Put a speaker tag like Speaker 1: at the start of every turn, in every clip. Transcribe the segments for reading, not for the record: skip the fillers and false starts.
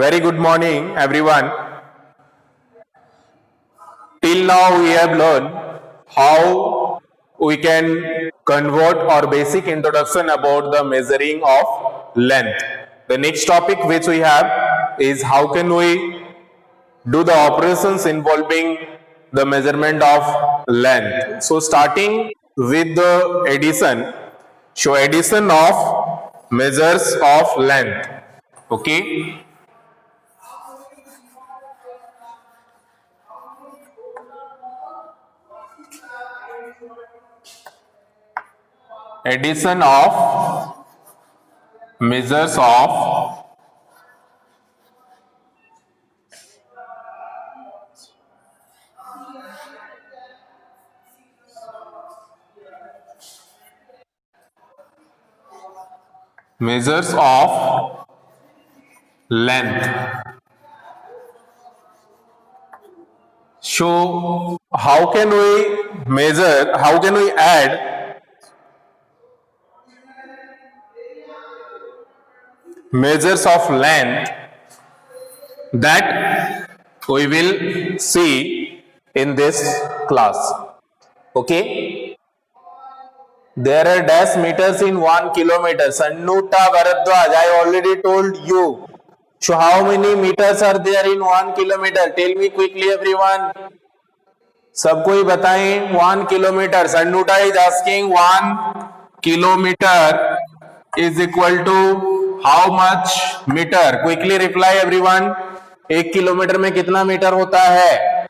Speaker 1: Very good morning, everyone. Till now, we have learned how we can convert our basic introduction about the measuring of length. The next topic which we have is how can we do the operations involving the measurement of length. So, starting with the addition, show addition of measures of length. Okay. Addition of measures of length. So how can we measure, how can we add measures of length that we will see in this class. Okay. There are dash meters in 1 kilometer. Sannuta Bharadwaj, I already told you. So how many meters are there in 1 kilometer? Tell me quickly, everyone. सबको ही बताएं. 1 kilometer. Sannuta is asking 1 kilometer is equal to how much meter? Quickly reply, everyone. 1 kilometre में कितना metre होता है?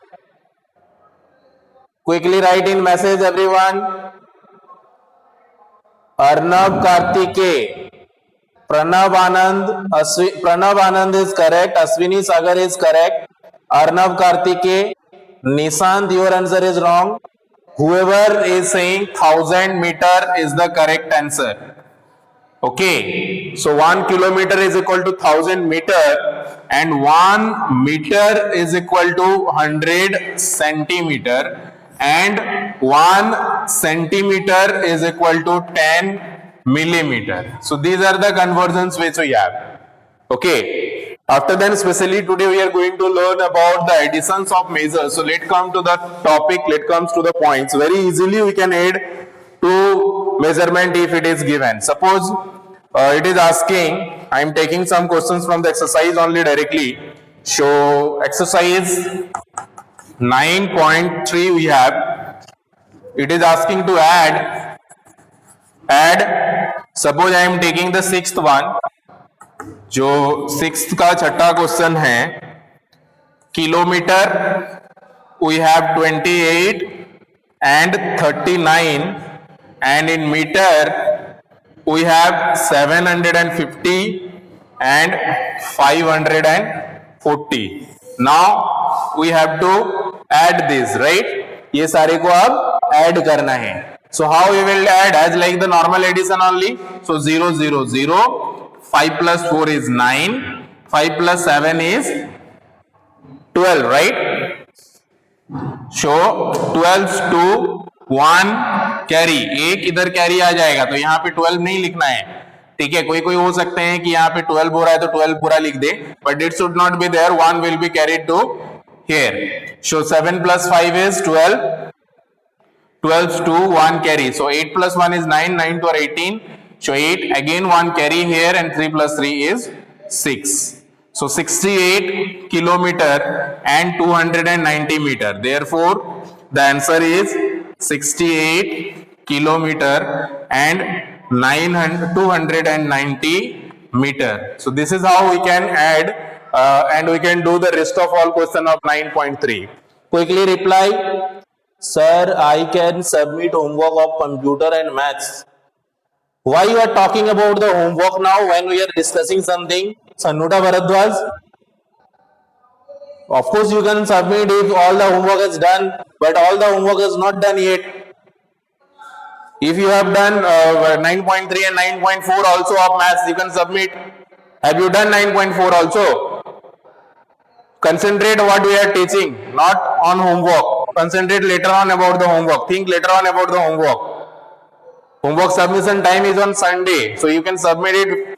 Speaker 1: Quickly write in message, everyone. Arnab Kartikeya, Pranav Anand is correct, Ashwini Sagar is correct, Arnav Kartike, Nishant, your answer is wrong. Whoever is saying 1000 meter is the correct answer. Okay, so 1 kilometer is equal to 1000 meter and 1 meter is equal to 100 centimeter and 1 centimeter is equal to 10 millimeter. So these are the conversions which we have. Okay. After that, especially today we are going to learn about the additions of measures. So let's come to the topic, let's come to the points. Very easily we can add to measurement if it is given. Suppose it is asking, I am taking some questions from the exercise only directly. So exercise 9.3 we have. It is asking to add. Suppose I am taking the sixth one. जो sixth का छठा question है, kilometre we have 28 and 39 and in meter we have 750 and 540. Now we have to add this, right? ये सारे को अब add करना है. So how we will add? As like the normal addition only. So 0 0 0. 5 plus 4 is 9, 5 plus 7 is 12, right? So 12 to 1 carry, एक इधर carry आ जाएगा तो यहाँ पे 12 नहीं लिखना है. ठीक है, कोई कोई हो सकते हैं कि यहाँ पे 12 हो रहा है तो 12 पूरा लिख दे, but it should not be there. 1 will be carried to here. So 7 plus 5 is 12, 12 to 1 carry. So 8 plus 1 is 9, 9 to 18. So 8, again 1 carry here and 3 plus 3 is 6. So 68 kilometer and 290 meter. Therefore, the answer is 68 kilometer and 290 meter. So this is how we can add and we can do the rest of all question of 9.3. Quickly reply. Sir, I can submit homework of computer and maths. Why you are talking about the homework now when we are discussing something? Sannuta Bharadwaj? Of course you can submit if all the homework is done, but all the homework is not done yet. If you have done 9.3 and 9.4 also of maths, you can submit. Have you done 9.4 also? Concentrate what we are teaching, not on homework. Concentrate later on about the homework. Think later on about the homework. Homework submission time is on Sunday, so you can submit it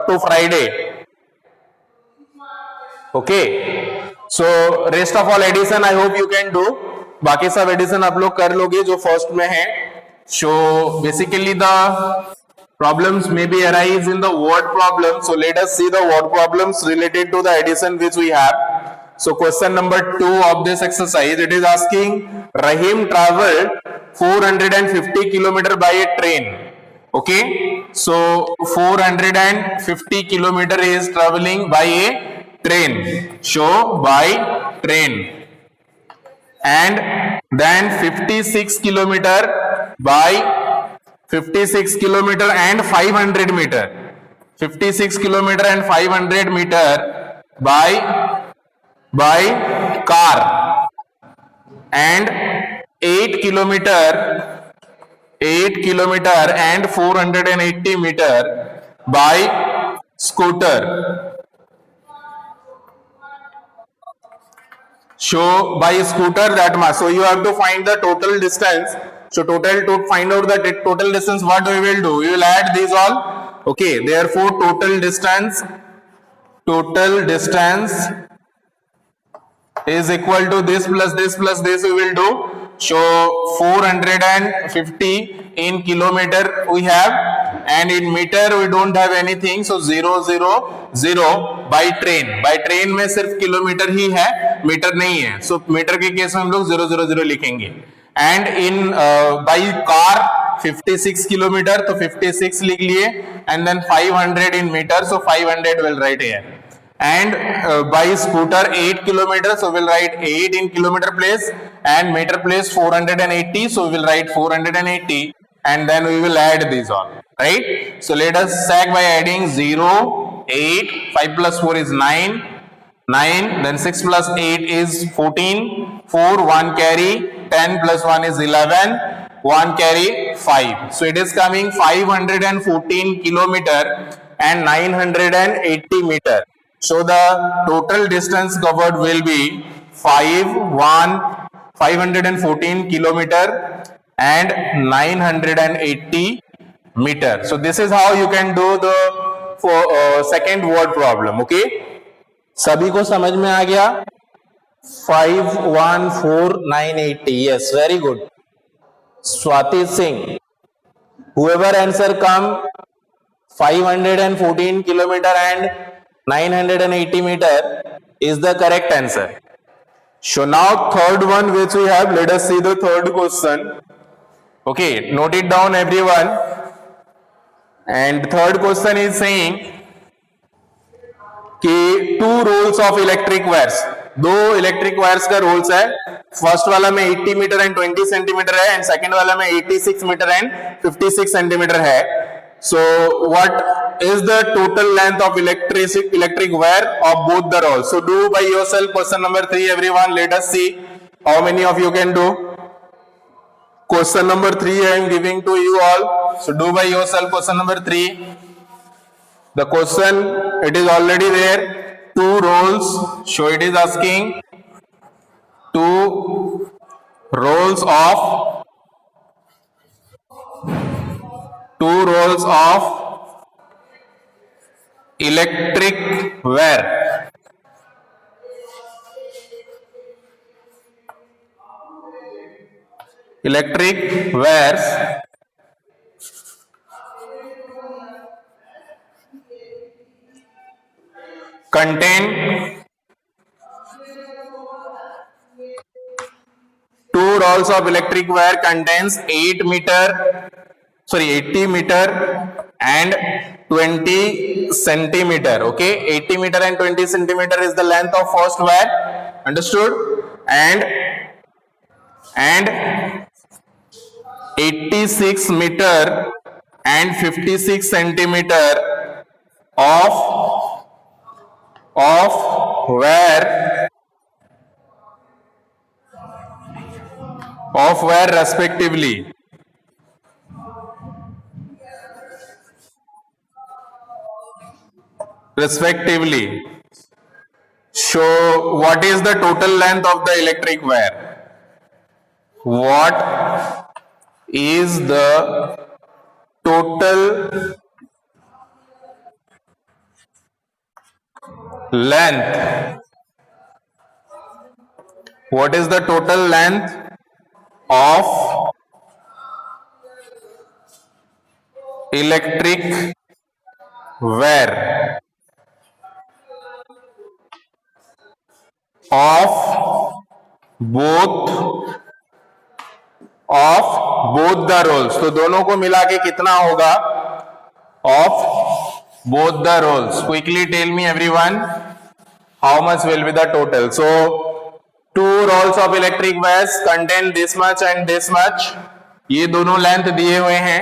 Speaker 1: to Friday. Okay, so rest of all addition I hope you can do. बाकी सब addition आप लोग कर लोगे जो first में है. So basically the problems may be arise in the word problem. So let us see the word problems related to the addition which we have. So question number 2 of this exercise, it is asking Rahim traveled 450 kilometer by a train. Okay, so 450 kilometer is traveling by a train. So by train. And then 56 kilometer by 56 kilometer and 500 meter. 56 kilometer and 500 meter by car. And 8 kilometer and 480 meter by scooter. So by scooter that much. So you have to find the total distance. So to find out the total distance, what we will do? We will add these all. Okay, therefore total distance is equal to this plus this we will do. So 450 in kilometer we have, and in meter we don't have anything. So 000 by train में सिर्फ kilometre ही है, metre नहीं है. So metre के case में हम लोग 000 लिखेंगे. And in by car 56 kilometer, तो 56 लिख लिए, and then 500 in meter, so 500 will write here. And by scooter 8 kilometer, so we'll write 8 in kilometer place, and meter place 480, so we will write 480, and then we will add these all, right? So let us check by adding 0, 8, 5 plus 4 is 9, then 6 plus 8 is 14, 4, 1 carry, 10 plus 1 is 11, 1 carry 5. So it is coming 514 kilometer and 980 meter. So the total distance covered will be 514 kilometer and 980 meter. So this is how you can do the second word problem. Okay, सभी को समझ में आ गया? 514,980. Yes, very good. Swati Singh. Whoever answer come 514 kilometer and 980 meter is the correct answer. So now third one which we have, let us see the third question. Okay, note it down everyone. And third question is saying कि 2 rolls of electric wires, 2 electric wires का rolls है. First वाला में 80 metre and 20 centimetre है, and second वाला में 86 metre and 56 centimetre है. So what is the total length of electric wire of both the rolls? So do by yourself question number 3 everyone. Let us see how many of you can do. Question number 3 I am giving to you all. So do by yourself question number 3. The question, it is already there, 2 rolls. So it is asking 2 rolls of electric wire. Electric wires contain 2 rolls of electric wire contains 80 meter and 20 centimeter. Okay, 80 meter and 20 centimeter is the length of first wire. Understood? And 86 meter and 56 centimeter of wire respectively. So what is the total length of the electric wire? What is the total length what is the total length of electric wire of both the rolls? तो दोनों को मिला के कितना होगा of both the rolls? Quickly tell me everyone, how much will be the total? So two rolls of electric wires contain this much and this much. ये दोनों length दिए हुए हैं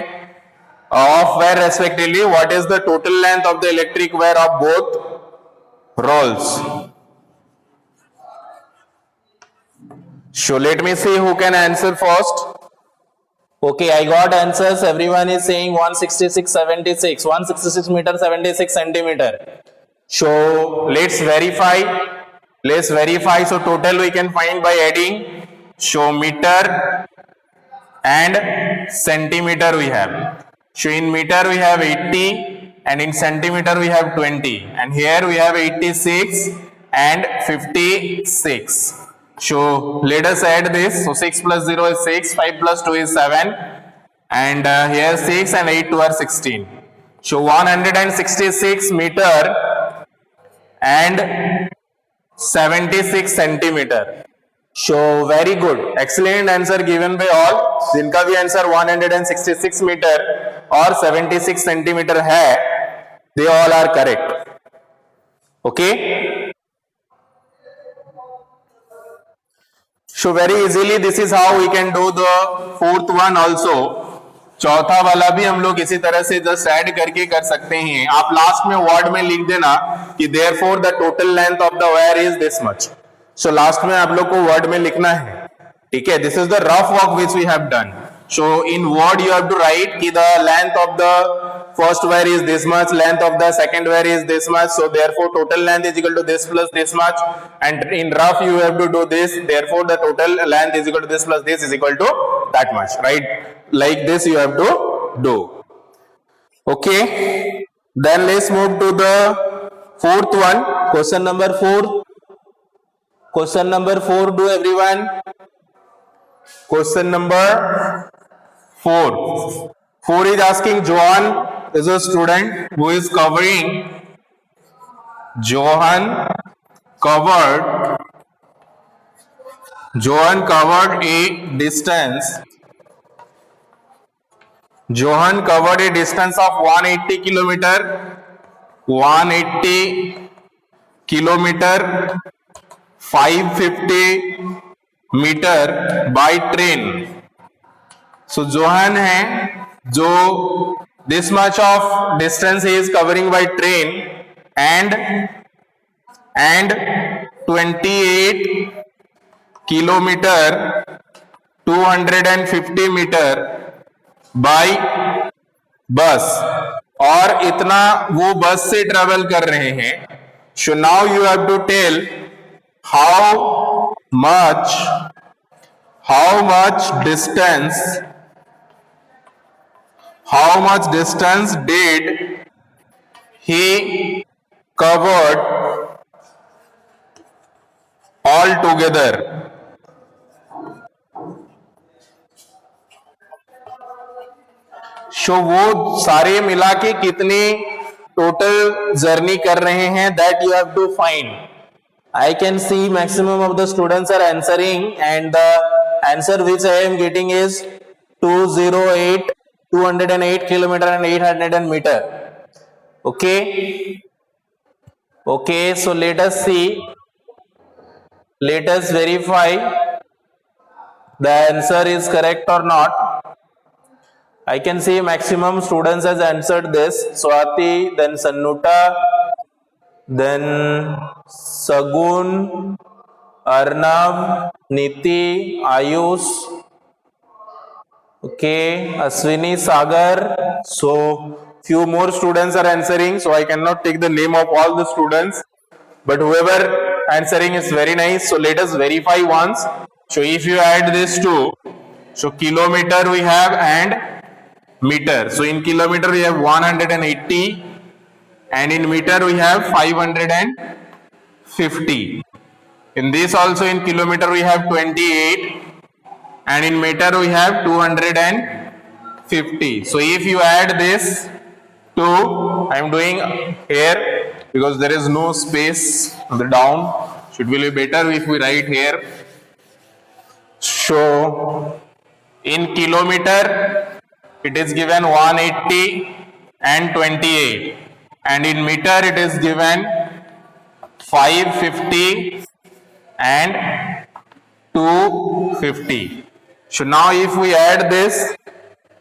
Speaker 1: of wire respectively. What is the total length of the electric wire of both rolls? So let me see who can answer first. Okay, I got answers. Everyone is saying 166.76. 166 meter, 76 centimeter. So let's verify. So total we can find by adding. So meter and centimeter we have. So in meter we have 80 and in centimeter we have 20. And here we have 86 and 56. So let us add this. So 6 plus 0 is 6, 5 plus 2 is 7, and here 6 and 8 2 are 16. So 166 meter and 76 centimeter. So very good, excellent answer given by all. जिनका भी answer 166 metre और 76 centimetre है, they all are correct. Okay. So very easily this is how we can do the fourth one also. चौथा वाला भी हम लोग इसी तरह से जस्ट ऐड करके कर सकते हैं. आप लास्ट में वर्ड में लिख देना कि therefore the total length of the wire is this much. So last में आप लोग को वर्ड में लिखना है. ठीक है, this is the rough work which we have done. So in word you have to write कि the length of the first wire is this much, length of the second wire is this much, so therefore total length is equal to this plus this much, and in rough you have to do this, therefore the total length is equal to this plus this is equal to that much, right? Like this you have to do. Okay, then let's move to the fourth one. Question number 4. Question number 4, do everyone. Question number 4. 4 is asking Johan is a student who is covering. Johan covered a distance. Johan covered a distance of 180 kilometer. 180 kilometer, 550 meter by train. So Johan है जो this much of distance he is covering by train and 28 kilometer 250 meter by bus, और इतना वो बस से travel कर रहे हैं. So now you have to tell how much distance did he covered altogether. So वो सारे मिला के कितने टोटल जर्नी कर रहे हैं, that you have to find. I can see maximum of the students are answering, and the answer which I am getting is 208 kilometer and 800 meter. Okay, so let us see, let us verify the answer is correct or not. I can see maximum students has answered this. Swati, then Sannuta, then Sagun, Arnav, Niti, Ayush, okay, Aswini, Sagar. So few more students are answering, so I cannot take the name of all the students, but whoever answering is very nice. So let us verify once. So if you add this two, so kilometer we have and meter. So in kilometer we have 180 and in meter we have 550. In this also in kilometer we have 28 and in meter we have 250. So if you add this to, I am doing here because there is no space on the down. Should be better if we write here. So in kilometer it is given 180 and 28 and in meter it is given 550 and 250. So now if we add this,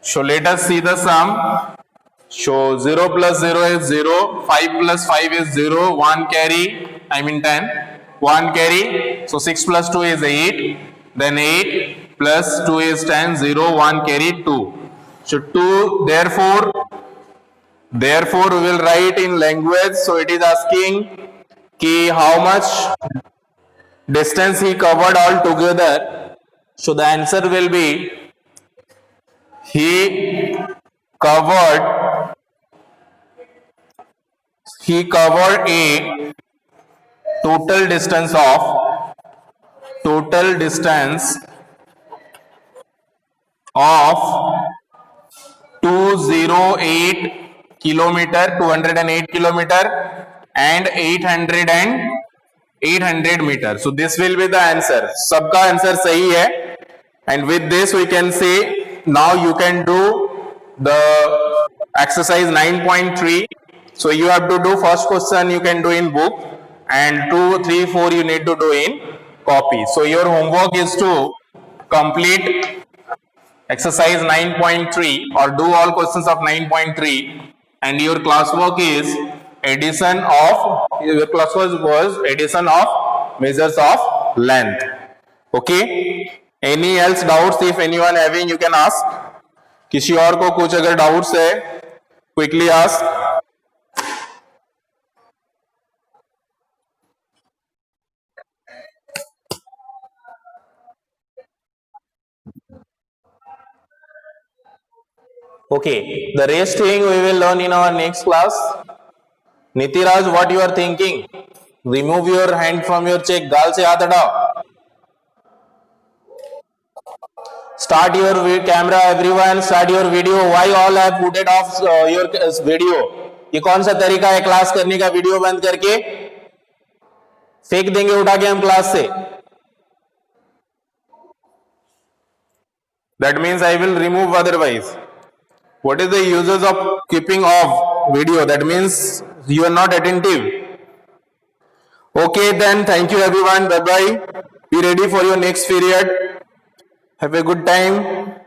Speaker 1: so let us see the sum. So 0 plus 0 is 0, 5 plus 5 is 0, 1 carry, I mean 10, 1 carry, so 6 plus 2 is 8, then 8 plus 2 is 10, 0, 1 carry, 2. So 2, therefore we will write in language, so it is asking ki how much distance he covered all together. So the answer will be he covered a total distance of 208 kilometer, 208 kilometer and 800 meter. So this will be the answer. सबका answer सही है. And with this we can say now you can do the exercise 9.3. So you have to do first question you can do in book and 2, 3, 4 you need to do in copy. So your homework is to complete exercise 9.3 or do all questions of 9.3 and your classwork is addition of measures of length. Okay, any else doubts? If anyone having you can ask. किसी और को कुछ अगर doubts है quickly ask. Okay, the rest thing we will learn in our next class. Nitiraj, what you are thinking? Remove your hand from your cheek. गाल से हाथ हटाओ. Start your camera, everyone. Start your video. Why all have put it off your video? ये कौन सा तरीका है class करने का? वीडियो बंद करके फेंक देंगे उठा के हम क्लास से. That means I will remove otherwise. What is the uses of keeping off video? That means you are not attentive. Okay, then thank you everyone. Bye bye. Be ready for your next period. Have a good time.